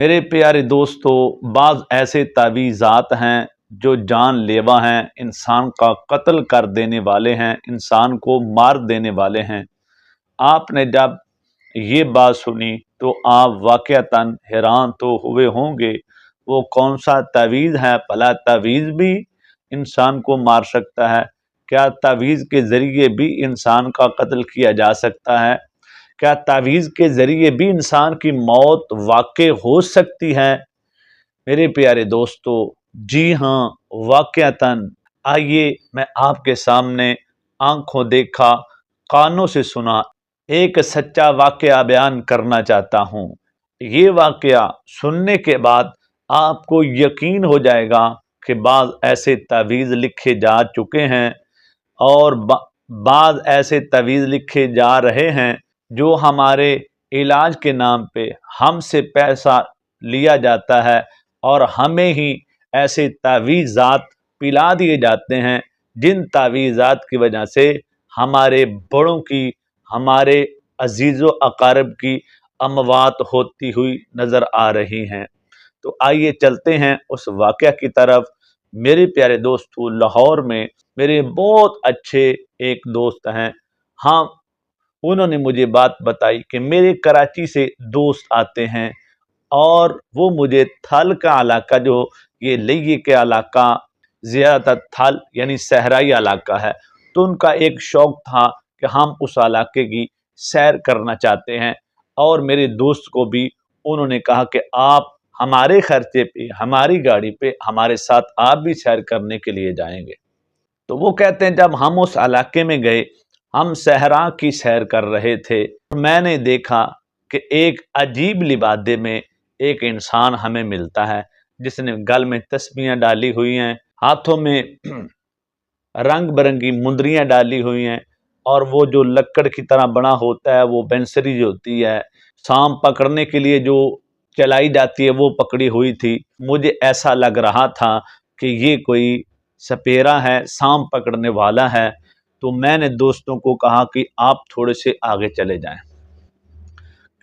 میرے پیارے دوستو، بعض ایسے تعویذات ہیں جو جان لیوا ہیں، انسان کا قتل کر دینے والے ہیں، انسان کو مار دینے والے ہیں۔ آپ نے جب یہ بات سنی تو آپ واقعتاً حیران تو ہوئے ہوں گے، وہ کون سا تعویذ ہے؟ بھلا تعویذ بھی انسان کو مار سکتا ہے؟ کیا تعویذ کے ذریعے بھی انسان کا قتل کیا جا سکتا ہے؟ کیا تعویذ کے ذریعے بھی انسان کی موت واقع ہو سکتی ہے؟ میرے پیارے دوستو، جی ہاں، واقعتاً آئیے میں آپ کے سامنے آنکھوں دیکھا کانوں سے سنا ایک سچا واقعہ بیان کرنا چاہتا ہوں۔ یہ واقعہ سننے کے بعد آپ کو یقین ہو جائے گا کہ بعض ایسے تعویذ لکھے جا چکے ہیں اور بعض ایسے تعویذ لکھے جا رہے ہیں جو ہمارے علاج کے نام پہ ہم سے پیسہ لیا جاتا ہے اور ہمیں ہی ایسے تعویذات پلا دیے جاتے ہیں جن تعویذات کی وجہ سے ہمارے بڑوں کی، ہمارے عزیز و اقارب کی اموات ہوتی ہوئی نظر آ رہی ہیں۔ تو آئیے چلتے ہیں اس واقعہ کی طرف۔ میرے پیارے دوستو، لاہور میں میرے بہت اچھے ایک دوست ہیں، ہاں، انہوں نے مجھے بات بتائی کہ میرے کراچی سے دوست آتے ہیں اور وہ مجھے تھل کا علاقہ، جو یہ لیے کے علاقہ زیادہ تر تھل یعنی صحرائی علاقہ ہے، تو ان کا ایک شوق تھا کہ ہم اس علاقے کی سیر کرنا چاہتے ہیں، اور میرے دوست کو بھی انہوں نے کہا کہ آپ ہمارے خرچے پہ، ہماری گاڑی پہ ہمارے ساتھ آپ بھی سیر کرنے کے لیے جائیں گے۔ تو وہ کہتے ہیں جب ہم اس علاقے میں گئے، ہم صحرا کی سیر کر رہے تھے، میں نے دیکھا کہ ایک عجیب لبادے میں ایک انسان ہمیں ملتا ہے جس نے گل میں تسبیحاں ڈالی ہوئی ہیں، ہاتھوں میں رنگ برنگی مندریاں ڈالی ہوئی ہیں، اور وہ جو لکڑ کی طرح بنا ہوتا ہے وہ بنسری جو ہوتی ہے سانپ پکڑنے کے لیے جو چلائی جاتی ہے وہ پکڑی ہوئی تھی۔ مجھے ایسا لگ رہا تھا کہ یہ کوئی سپیرا ہے، سانپ پکڑنے والا ہے۔ تو میں نے دوستوں کو کہا کہ آپ تھوڑے سے آگے چلے جائیں،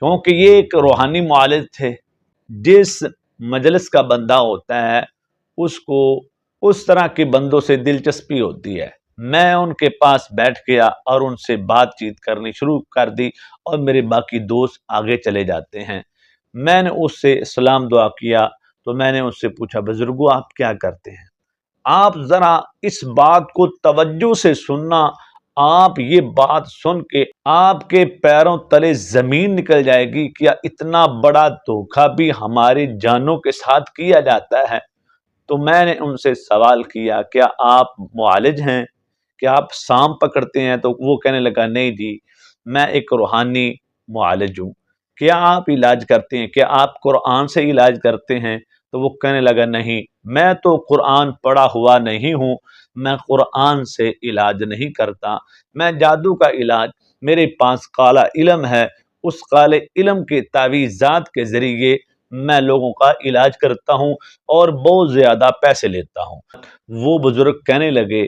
کیونکہ یہ ایک روحانی معالج تھے۔ جس مجلس کا بندہ ہوتا ہے اس کو اس طرح کے بندوں سے دلچسپی ہوتی ہے۔ میں ان کے پاس بیٹھ گیا اور ان سے بات چیت کرنی شروع کر دی، اور میرے باقی دوست آگے چلے جاتے ہیں۔ میں نے اس سے سلام دعا کیا تو میں نے اس سے پوچھا، بزرگو آپ کیا کرتے ہیں؟ آپ ذرا اس بات کو توجہ سے سننا، آپ یہ بات سن کے آپ کے پیروں تلے زمین نکل جائے گی، کیا اتنا بڑا دھوکہ بھی ہماری جانوں کے ساتھ کیا جاتا ہے؟ تو میں نے ان سے سوال کیا، کیا آپ معالج ہیں؟ کیا آپ سانپ پکڑتے ہیں؟ تو وہ کہنے لگا، نہیں جی، میں ایک روحانی معالج ہوں۔ کیا آپ علاج کرتے ہیں؟ کیا آپ قرآن سے علاج کرتے ہیں؟ تو وہ کہنے لگا، نہیں، میں تو قرآن پڑھا ہوا نہیں ہوں، میں قرآن سے علاج نہیں کرتا، میں جادو کا علاج، میرے پاس کالا علم ہے، اس کالے علم کے تعویذات کے ذریعے میں لوگوں کا علاج کرتا ہوں اور بہت زیادہ پیسے لیتا ہوں۔ وہ بزرگ کہنے لگے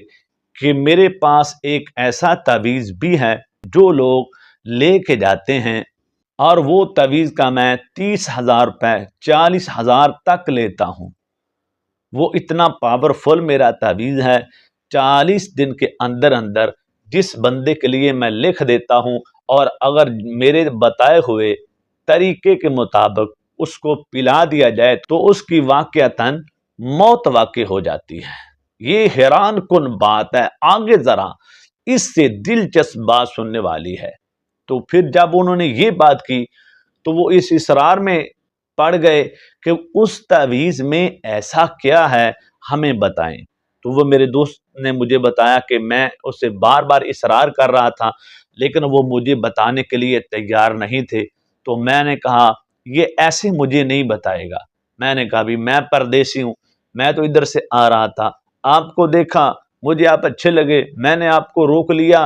کہ میرے پاس ایک ایسا تعویذ بھی ہے جو لوگ لے کے جاتے ہیں، اور وہ تعویذ کا میں 30,000 روپے 40,000 تک لیتا ہوں۔ وہ اتنا پاورفل میرا تعویذ ہے، 40 دن کے اندر اندر جس بندے کے لیے میں لکھ دیتا ہوں، اور اگر میرے بتائے ہوئے طریقے کے مطابق اس کو پلا دیا جائے تو اس کی واقعتاً موت واقع ہو جاتی ہے۔ یہ حیران کن بات ہے، آگے ذرا اس سے دلچسپ بات سننے والی ہے۔ تو پھر جب انہوں نے یہ بات کی تو وہ اس اصرار میں پڑ گئے کہ اس تعویذ میں ایسا کیا ہے، ہمیں بتائیں۔ تو وہ میرے دوست نے مجھے بتایا کہ میں اس سے بار بار اصرار کر رہا تھا، لیکن وہ مجھے بتانے کے لیے تیار نہیں تھے۔ تو میں نے کہا، یہ ایسے مجھے نہیں بتائے گا۔ میں نے کہا، بھی میں پردیسی ہوں، میں تو ادھر سے آ رہا تھا، آپ کو دیکھا، مجھے آپ اچھے لگے، میں نے آپ کو روک لیا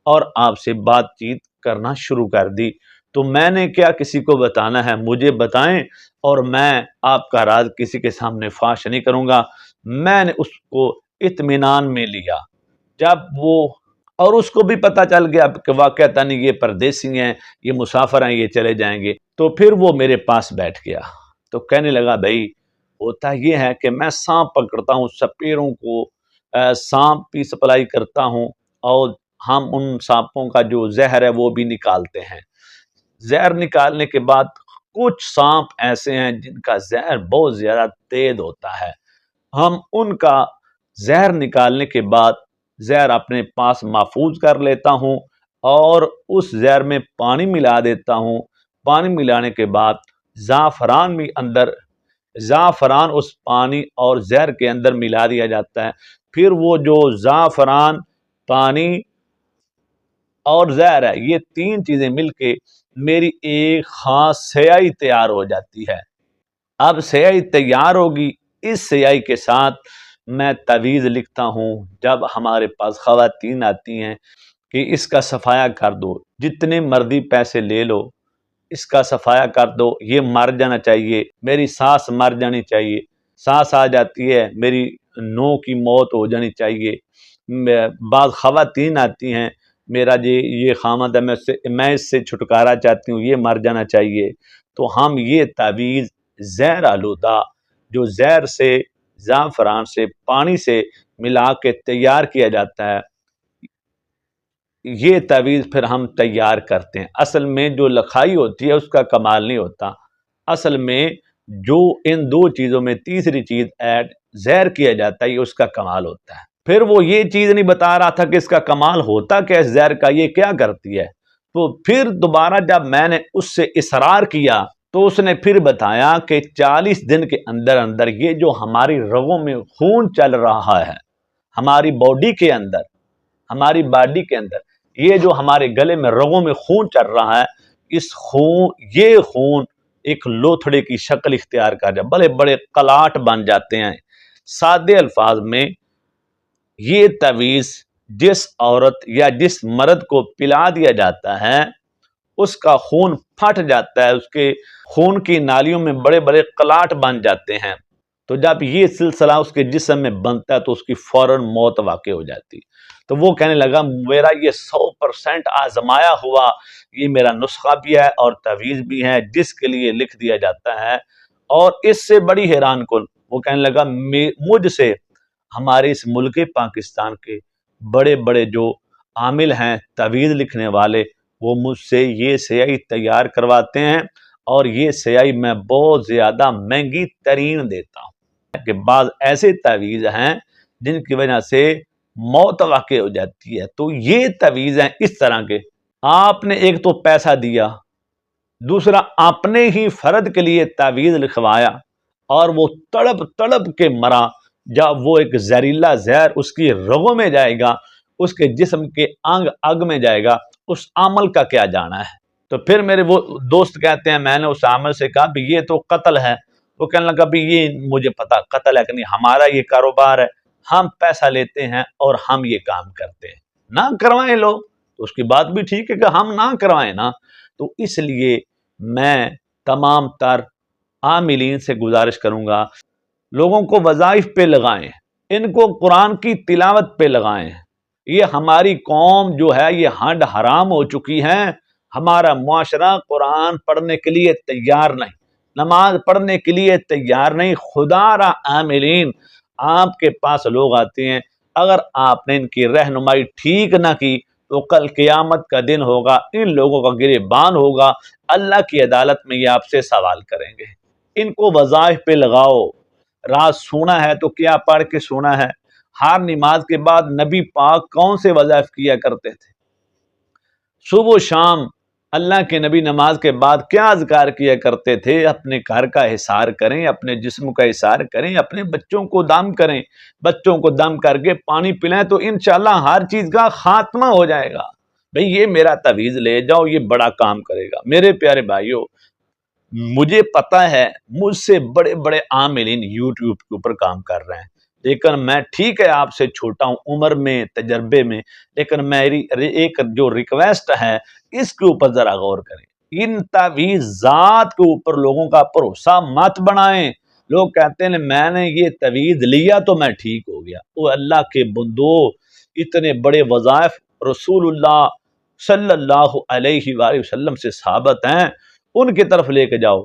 اور آپ سے بات چیت کرنا شروع کر دی۔ تو میں نے کیا کسی کو بتانا ہے، مجھے بتائیں، اور میں آپ کا راز کسی کے سامنے فاش نہیں کروں گا۔ میں نے اس کو اطمینان میں لیا، جب وہ اور اس کو بھی پتہ چل گیا کہ واقعتاً یہ پردیسی ہیں، یہ مسافر ہیں، یہ چلے جائیں گے، تو پھر وہ میرے پاس بیٹھ گیا۔ تو کہنے لگا بھائی ہوتا یہ ہے کہ میں سانپ پکڑتا ہوں، سپیروں کو سانپ کی سپلائی کرتا ہوں، اور ہم ان سانپوں کا جو زہر ہے وہ بھی نکالتے ہیں۔ زہر نکالنے کے بعد کچھ سانپ ایسے ہیں جن کا زہر بہت زیادہ تیز ہوتا ہے، ہم ان کا زہر نکالنے کے بعد زہر اپنے پاس محفوظ کر لیتا ہوں اور اس زہر میں پانی ملا دیتا ہوں۔ پانی ملانے کے بعد زعفران بھی اندر، زعفران اس پانی اور زہر کے اندر ملا دیا جاتا ہے، پھر وہ جو زعفران، پانی اور زہر ہے، یہ تین چیزیں مل کے میری ایک خاص سیاہی تیار ہو جاتی ہے۔ اب سیاہی تیار ہوگی، اس سیاہی کے ساتھ میں تعویذ لکھتا ہوں۔ جب ہمارے پاس خواتین آتی ہیں کہ اس کا صفایا کر دو، جتنے مرضی پیسے لے لو، اس کا صفایا کر دو، یہ مر جانا چاہیے، میری ساس مر جانی چاہیے، ساس آ جاتی ہے میری نو کی موت ہو جانی چاہیے۔ بعض خواتین آتی ہیں میرا جی یہ خامد ہے، میں اس سے چھٹکارا چاہتی ہوں، یہ مر جانا چاہیے۔ تو ہم یہ تعویذ زہر آلودہ، جو زہر سے، زعفران سے، پانی سے ملا کے تیار کیا جاتا ہے، یہ تعویذ پھر ہم تیار کرتے ہیں۔ اصل میں جو لکھائی ہوتی ہے اس کا کمال نہیں ہوتا، اصل میں جو ان دو چیزوں میں تیسری چیز ایڈ زہر کیا جاتا ہے، یہ اس کا کمال ہوتا ہے۔ پھر وہ یہ چیز نہیں بتا رہا تھا کہ اس کا کمال ہوتا کہ زہر کا یہ کیا کرتی ہے، تو پھر دوبارہ جب میں نے اس سے اصرار کیا تو اس نے پھر بتایا کہ 40 دن کے اندر اندر یہ جو ہماری رگوں میں خون چل رہا ہے، ہماری باڈی کے اندر، ہماری باڈی کے اندر یہ جو ہمارے گلے میں رگوں میں خون چل رہا ہے، یہ خون ایک لوتھڑے کی شکل اختیار کر جائے، بڑے بڑے قلات بن جاتے ہیں۔ سادے الفاظ میں یہ تعویذ جس عورت یا جس مرد کو پلا دیا جاتا ہے اس کا خون پھٹ جاتا ہے، اس کے خون کی نالیوں میں بڑے بڑے قلات بن جاتے ہیں، تو جب یہ سلسلہ اس کے جسم میں بنتا ہے تو اس کی فوراً موت واقع ہو جاتی۔ تو وہ کہنے لگا میرا یہ 100% آزمایا ہوا یہ میرا نسخہ بھی ہے اور تعویذ بھی ہے جس کے لیے لکھ دیا جاتا ہے، اور اس سے بڑی حیران کن وہ کہنے لگا مجھ سے ہمارے اس ملک پاکستان کے بڑے بڑے جو عامل ہیں تعویذ لکھنے والے، وہ مجھ سے یہ سیاہی تیار کرواتے ہیں، اور یہ سیاہی میں بہت زیادہ مہنگی ترین دیتا ہوں کہ بعض ایسے تعویذ ہیں جن کی وجہ سے موت واقع ہو جاتی ہے۔ تو یہ تعویذ ہیں اس طرح کے، آپ نے ایک تو پیسہ دیا، دوسرا اپنے ہی فرد کے لیے تعویذ لکھوایا، اور وہ تڑپ تڑپ کے مرا جب وہ ایک زہریلا زہر اس کی رگوں میں جائے گا، اس کے جسم کے انگ میں جائے گا، اس عمل کا کیا جانا ہے۔ تو پھر میرے وہ دوست کہتے ہیں میں نے اس عمل سے کہا بھی یہ تو قتل ہے، وہ کہنے لگا بھی یہ مجھے پتا قتل ہے کہ نہیں، ہمارا یہ کاروبار ہے، ہم پیسہ لیتے ہیں اور ہم یہ کام کرتے ہیں، نہ کروائیں لوگ تو اس کی بات بھی ٹھیک ہے کہ ہم نہ کروائیں نا۔ تو اس لیے میں تمام تر عاملین سے گزارش کروں گا لوگوں کو وظائف پہ لگائیں، ان کو قرآن کی تلاوت پہ لگائیں۔ یہ ہماری قوم جو ہے یہ ہنڈ حرام ہو چکی ہے، ہمارا معاشرہ قرآن پڑھنے کے لیے تیار نہیں، نماز پڑھنے کے لیے تیار نہیں۔ خدا را عاملین آپ کے پاس لوگ آتے ہیں، اگر آپ نے ان کی رہنمائی ٹھیک نہ کی تو کل قیامت کا دن ہوگا، ان لوگوں کا گریبان ہوگا، اللہ کی عدالت میں یہ آپ سے سوال کریں گے۔ ان کو وظائف پہ لگاؤ۔ رات سونا ہے تو کیا پڑھ کے سونا ہے؟ ہر نماز کے بعد نبی پاک کون سے وظائف کیا کرتے تھے؟ صبح و شام اللہ کے نبی نماز کے بعد کیا اذکار کیا کرتے تھے؟ اپنے گھر کا حصار کریں، اپنے جسم کا حصار کریں، اپنے بچوں کو دم کریں، بچوں کو دم کر کے پانی پلائیں تو انشاءاللہ ہر چیز کا خاتمہ ہو جائے گا۔ بھئی یہ میرا تعویذ لے جاؤ، یہ بڑا کام کرے گا۔ میرے پیارے بھائیوں، مجھے پتا ہے مجھ سے بڑے بڑے عاملین یوٹیوب کے اوپر کام کر رہے ہیں، لیکن میں ٹھیک ہے آپ سے چھوٹا ہوں عمر میں، تجربے میں، لیکن میری ایک جو ریکویسٹ ہے اس کے اوپر ذرا غور کریں۔ ان تعویذات کے اوپر لوگوں کا بھروسہ مت بنائیں۔ لوگ کہتے ہیں میں نے یہ تعویذ لیا تو میں ٹھیک ہو گیا۔ وہ اللہ کے بندو، اتنے بڑے وظائف رسول اللہ صلی اللہ علیہ وآلہ وسلم سے ثابت ہیں، ان کی طرف لے کے جاؤ۔